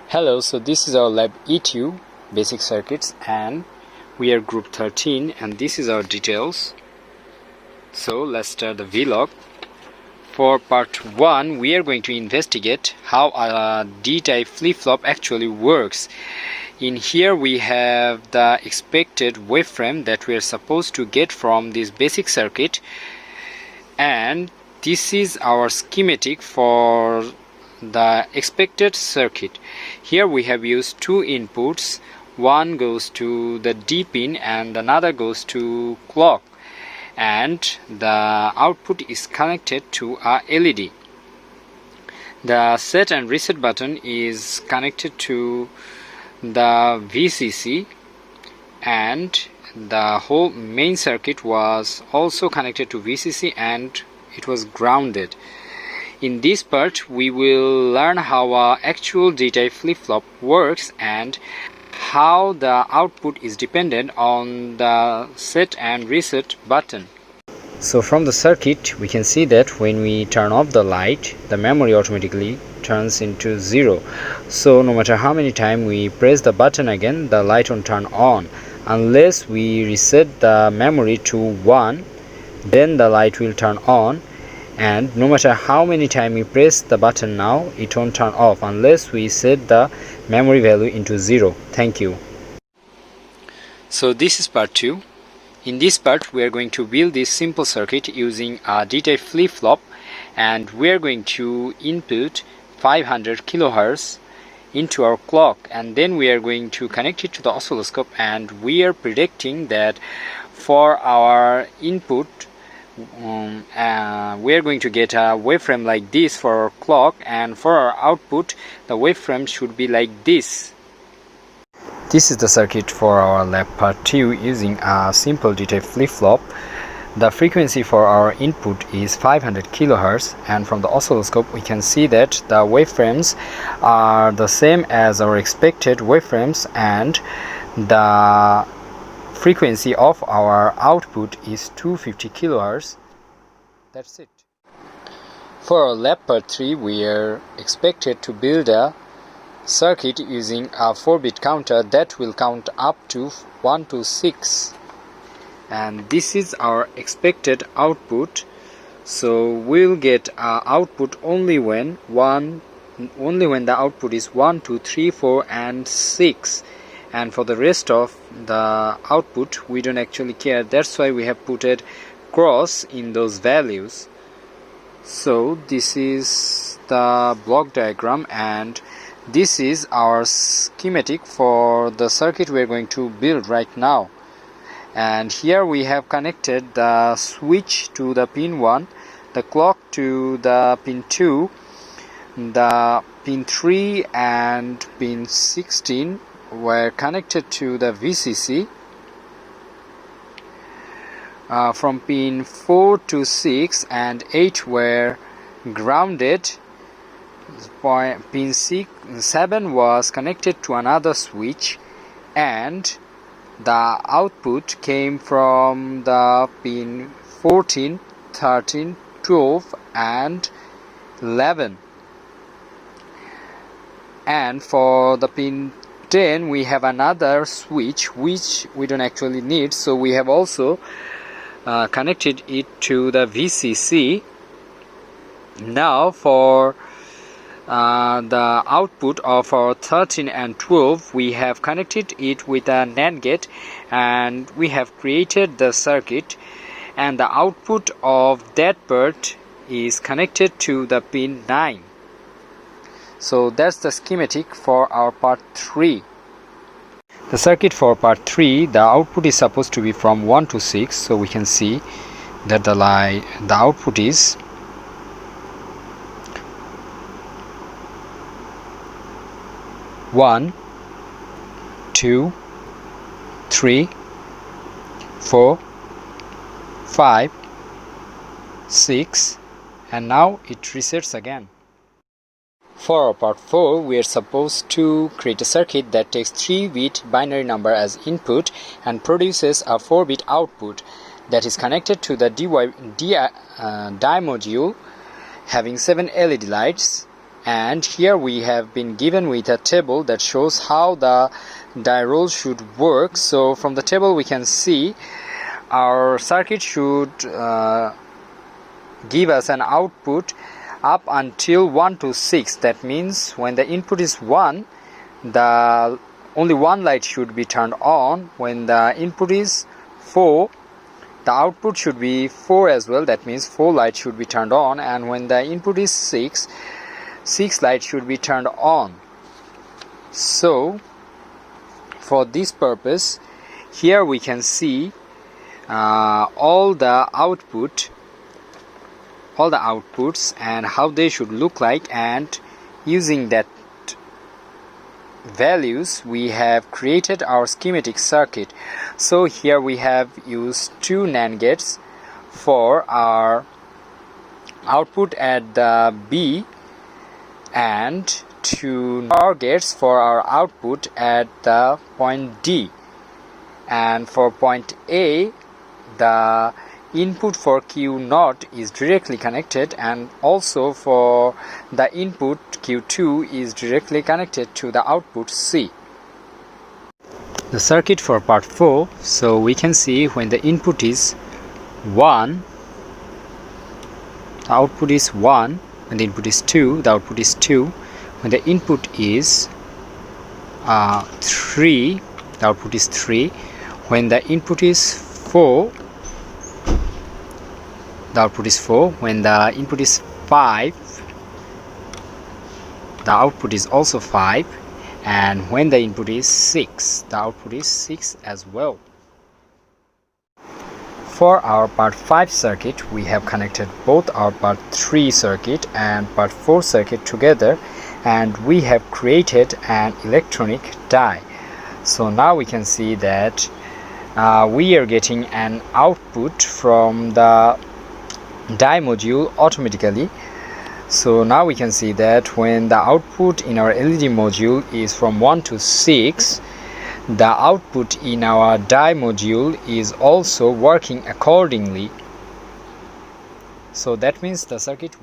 Hello, so this is our lab E2 basic circuits and we are group 13 and this is our details. So let's start the vlog. For part 1 we are going to investigate how a D-type flip-flop actually works. In here we have the expected waveframe that we are supposed to get from this basic circuit, and this is our schematic for the expected circuit. Here we have used two inputs, one goes to the D pin and another goes to clock, and the output is connected to a LED. The set and reset button is connected to the VCC, and the whole main circuit was also connected to VCC and it was grounded. In this part we will learn how a actual D-type flip-flop works and how the output is dependent on the set and reset button. So from the circuit we can see that when we turn off the light, the memory automatically turns into 0. So no matter how many times we press the button again, the light won't turn on. Unless we reset the memory to 1, then the light will turn on. And no matter how many times we press the button now, it won't turn off unless we set the memory value into 0. Thank you. So this is part 2. In this part we are going to build this simple circuit using a D-type flip-flop, and we are going to input 500 kHz into our clock, and then we are going to connect it to the oscilloscope, and we are predicting that for our input we are going to get a waveframe like this for our clock, and for our output the waveframe should be like this. This is the circuit for our lab part 2 using a simple D-type flip-flop. The frequency for our input is 500 kHz, and from the oscilloscope we can see that the waveframes are the same as our expected waveframes, and the frequency of our output is 250 kHz. That's it. For our lab part 3 we are expected to build a circuit using a 4-bit counter that will count up to 1 to 6, and this is our expected output. So we'll get output only when the output is 1, 2, 3, 4 and 6, and for the rest of the output we don't actually care. That's why we have put a cross in those values. So this is the block diagram, and this is our schematic for the circuit we are going to build right now. And here we have connected the switch to the pin 1, the clock to the pin 2, the pin 3 and pin 16 were connected to the VCC. From pin 4 to 6 and 8 were grounded. Pin 7 was connected to another switch, and the output came from the pin 14, 13, 12 and 11. And for the pin 10 we have another switch which we don't actually need, so we have also connected it to the VCC. Now for the output of our 13 and 12 we have connected it with a NAND gate, and we have created the circuit, and the output of that part is connected to the pin 9. So that's the schematic for our part 3. The circuit for part 3, the output is supposed to be from 1 to 6, so we can see that the output is 1, 2, 3, 4, 5, 6, and now it resets again. For our part 4, we are supposed to create a circuit that takes 3-bit binary number as input and produces a 4-bit output that is connected to the DI module having 7 LED lights, And here we have been given with a table that shows how the die roll should work. So from the table we can see our circuit should give us an output up until 1 to 6. That means when the input is 1, the only one light should be turned on. When the input is 4, the output should be 4 as well. That means 4 lights should be turned on. And when the input is 6, 6 lights should be turned on. So for this purpose, here we can see all the outputs and how they should look like, and using that values we have created our schematic circuit. So here we have used 2 NAND gates for our output at the B and 2 NOR gates for our output at the point D, and for point A the input for Q0 is directly connected, and also for the input Q2 is directly connected to the output C. The circuit for part 4, so we can see when the input is 1, the output is 1. When the input is 2, the output is 2. When the input is 3, the output is 3. When the input is 4, the output is 4. When the input is 5, the output is also 5. And when the input is 6, the output is 6 as well. For our part 5 circuit, we have connected both our part 3 circuit and part 4 circuit together, and we have created an electronic die. So now we can see that we are getting an output from the die module automatically. So now we can see that when the output in our LED module is from 1 to 6, the output in our die module is also working accordingly. So that means the circuit